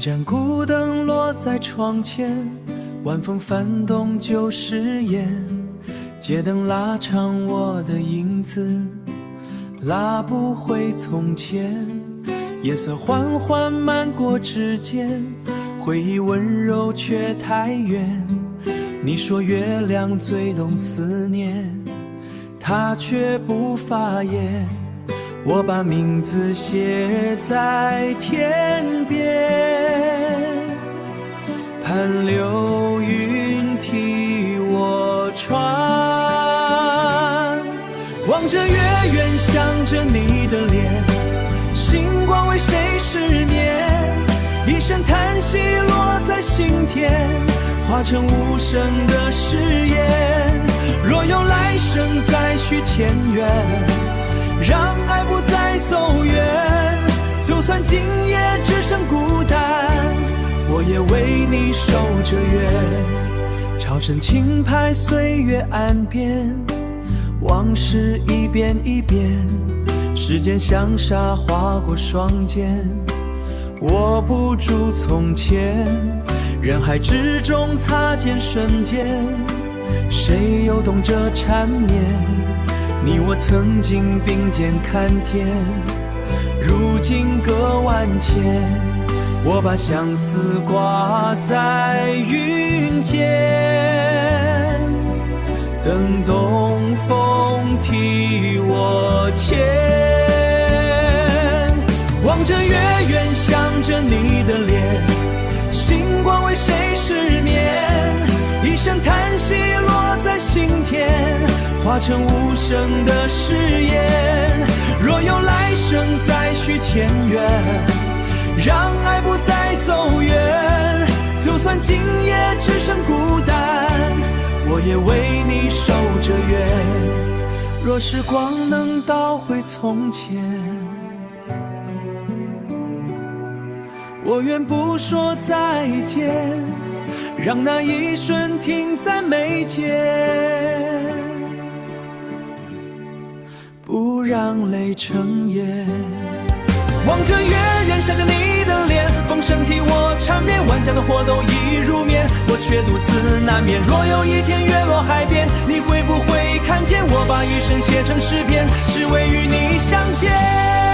盏孤灯落在窗前，晚风翻动旧誓言，街灯拉长我的影子，拉不回从前。夜色缓缓漫过指尖，回忆温柔却太远。你说月亮最懂思念，它却不发言。我把名字写在天边，盼流云替我传。望着月圆，想着你的脸，星光为谁失眠？一声叹息落在心田，化成无声的誓言。若有来生再续前缘，让爱不再走远。就算今夜只剩孤单，我也为你守着月。潮声轻拍岁月岸边，往事一遍一遍，时间像沙划过双肩，握不住从前。人海之中擦肩瞬间，谁又懂这缠绵？你我曾经并肩看天，如今各万千。我把相思挂在云间，等东风替我牵。望着月圆，想着你的脸，星光为谁失眠？一声叹息落在心田，化成无声的誓言。若有来生再续前缘，让爱不再走远。就算今夜只剩孤单，我也为你守着月。若时光能倒回从前，我愿不说再见，让那一瞬停在眉间，不让泪成烟。望着月圆，想着你的脸，风声替我缠绵，万家的火都已入眠，我却独自难眠。若有一天月落海边，你会不会看见我把余生写成诗篇，只为与你相见。